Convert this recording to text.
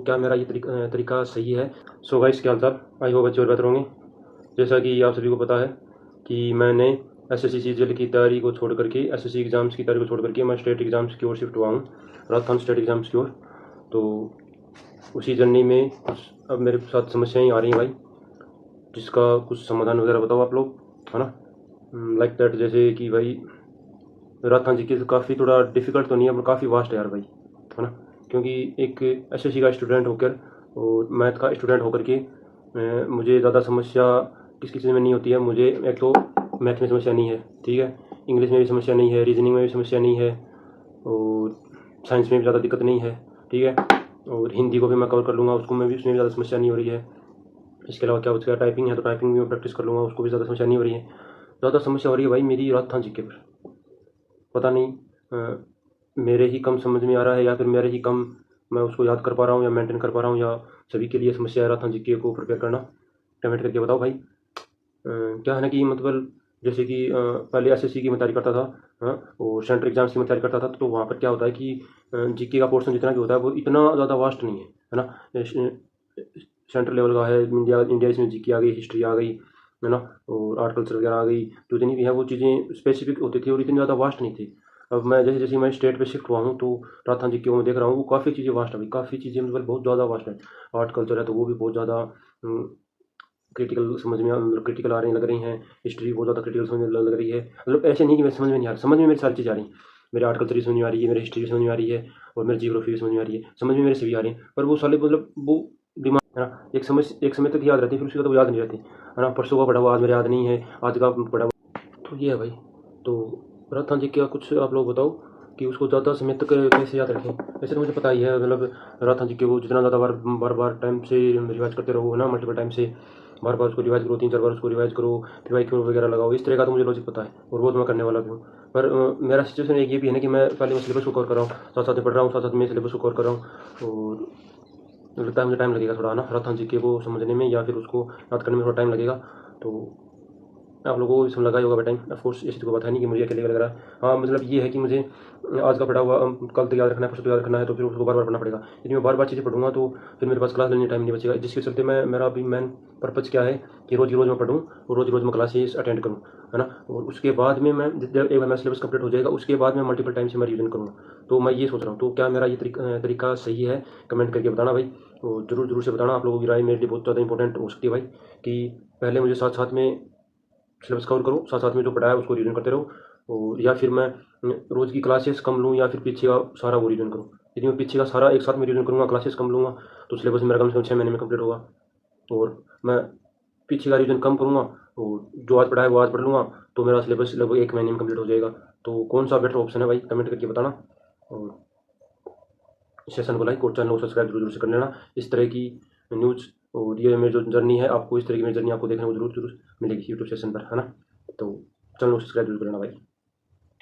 क्या मेरा ये तरीका सही है? सो गाइस, क्या हाल चाल? आई होप अच्छे और बेहतर होंगे। जैसा कि आप सभी को पता है कि मैंने एसएससी सीजीएल की तैयारी को छोड़ करके, एसएससी एग्ज़ाम्स की तैयारी को छोड़ करके मैं स्टेट एग्ज़ाम्स की ओर शिफ्ट हुआ हूँ, राजस्थान स्टेट एग्ज़ाम्स की ओर। तो उसी जर्नी में कुछ अब मेरे साथ समस्याएं आ रही हैं भाई, जिसका कुछ समाधान वगैरह बताओ आप लोग, है ना। लाइक दैट, जैसे कि भाई राजस्थान जी के काफ़ी थोड़ा डिफ़िकल्ट तो नहीं है पर काफ़ी वास्ट है यार भाई, है ना। क्योंकि एक एसएससी का स्टूडेंट होकर और मैथ का स्टूडेंट होकर के मुझे ज़्यादा समस्या किस चीज़ में नहीं होती है। मुझे एक तो मैथ में समस्या नहीं है, ठीक है, इंग्लिश में भी समस्या नहीं है, रीजनिंग में भी समस्या नहीं है, और साइंस में भी ज़्यादा दिक्कत नहीं है, ठीक है, और हिंदी को भी मैं कवर कर लूँगा, उसको में भी उसमें भी ज़्यादा समस्या नहीं हो रही है। इसके अलावा क्या उसका टाइपिंग है तो टाइपिंग भी मैं प्रैक्टिस कर लूँगा, उसको भी ज़्यादा समस्या नहीं हो रही है। ज़्यादा समस्या हो रही है भाई मेरी राजस्थान जी के पर। पता नहीं मेरे ही कम समझ में आ रहा है या फिर मेरे ही कम मैं उसको याद कर पा रहा हूँ या मेंटेन कर पा रहा हूँ, या सभी के लिए समस्या है राजस्थान जीके को प्रिपेयर करना। कमेंट करके बताओ भाई। क्या है ना कि मतलब जैसे कि पहले एसएससी की मैं तैयारी करता था, हाँ, और सेंट्रल एग्जाम्स की मैं तैयारी करता था, तो वहाँ पर क्या होता है कि जीके का पोर्शन जितना भी होता है वो इतना ज़्यादा वास्ट नहीं है ना। सेंट्रल लेवल का है, इंडिया इसमें जीके आ गई, हिस्ट्री आ गई, है ना, और आर्ट कल्चर वगैरह आ गई, जो जितनी भी है वो चीज़ें स्पेसिफिक होती थी और इतनी ज़्यादा वास्ट नहीं थी। अब मैं जैसे जैसे मैं स्टेट पे शिफ्ट हुआ हूँ तो राजस्थान जी के मैं देख रहा हूँ वो काफ़ी चीज़ें वास्ट है भाई, काफ़ी चीज़ें मतलब बहुत ज़्यादा वास्ट है। आर्ट कल्चर है तो वो भी बहुत ज़्यादा क्रिटिकल समझ में मतलब क्रिटिकल आ रही लग रही हैं। हिस्ट्री बहुत ज़्यादा क्रिटिकल समझ में लग रही है, मतलब ऐसे नहीं कि मैं समझ में नहीं आ रहा, समझ में मेरी सारी चीज़ आ रही है। मेरे आर्ट कल्चर भी समझ में आ रही है, मेरी हिस्ट्री भी समझ में आ रही है, और मेरी जियोग्राफी भी समझ में आ रही है, समझ में मेरे सभी आ रही है, पर वो साले मतलब वो दिमाग है ना, एक समय तक याद रहती है, फिर उसके बाद वो याद नहीं रहती, है ना। परसों का पढ़ा हुआ आज मेरे याद नहीं है, आज का पढ़ा हुआ, तो ये है भाई। तो राजस्थान जी क्या कुछ आप लोग बताओ कि उसको ज़्यादा समय तक कैसे याद रखें। वैसे तो मुझे पता ही है, मतलब राजस्थान जी के वो जितना ज़्यादा बार टाइम से रिवाइज करते रहो, है ना, मल्टीपल टाइम से बार बार उसको रिवाइज करो, 3-4 बार उसको रिवाइज करो, फिर भाई क्यों वगैरह लगाओ, इस तरह का तो मुझे लॉजिक पता है और वो तो मैं करने वाला भी हूँ। पर मेरा सिचुएशन एक ये भी है ना कि मैं पहले मैं सिलेबस को कवर कर रहा हूँ, साथ साथ में पढ़ रहा हूँ, साथ साथ में सिलेबस को कवर कर रहा हूँ, और लगता है मुझे टाइम लगेगा थोड़ा ना राजस्थान जी के को समझने में या फिर उसको याद करने में थोड़ा टाइम लगेगा। तो आप लोगों को इसमें लगा ही होगा टाइम, ऑफ कोर्स, ऐसी तो बात है नहीं कि मुझे अकेले लग रहा है। हाँ, मतलब ये है कि मुझे आज का पढ़ा हुआ कल तक याद रखना है, परसों तक याद रखना है, तो फिर उसको बार बार पढ़ना पड़ेगा। यदि मैं बार बार चीज़ें पढ़ूंगा तो फिर मेरे पास क्लास लेने टाइम नहीं बचेगा, जिसके चलते मैं मेरा अभी मेन पर्पज़ क्या है कि रोज़ रोज़ मैं पढ़ूँ और रोज़ रोज़ मैं क्लासेस अटेंड करूँ, है ना। और उसके बाद में मैं जब एक बार मेरा सिलेबस कंप्लीट हो जाएगा उसके बाद मैं मल्टीपल टाइम से मैं रिविजन करूँगा। तो मैं ये सोच रहा हूँ, तो क्या मेरा ये तरीका सही है? कमेंट करके बताना भाई, तो ज़रूर ज़रूर से बताना। आप लोगों की राय मेरे लिए बहुत ज़्यादा इंपॉर्टेंट हो सकती है भाई, कि पहले मुझे साथ साथ में सिलेबस कवर करो, साथ साथ में जो पढ़ा है उसको रिवीजन करते रहो, और या फिर मैं रोज़ की क्लासेस कम लूँ या फिर पीछे का सारा वो रिवीजन करूँ। यदि मैं पीछे का सारा एक साथ में रिवीजन करूँगा, क्लासेस कम लूँगा, तो सिलेबस मेरा कम से कम 6 महीने में कंप्लीट होगा। और मैं पीछे का रिवीजन कम करूँगा और जो आज पढ़ा है वो आज पढ़ लूँगा, तो मेरा सिलेबस लगभग 1 महीने में कंप्लीट हो जाएगा। तो कौन सा बेटर ऑप्शन है भाई, कमेंट करके बताना। और सेशन को लाइक और चैनल को सब्सक्राइब जरूर से कर लेना। इस तरह की न्यूज़ और ये मेरी जो जर्नी है, आपको इस तरह की मेरी जर्नी आपको देखने को जरूर जरूर मिलेगी यूट्यूब सेशन पर, है ना। तो चैनल को सब्सक्राइब जरूर कर लेना भाई।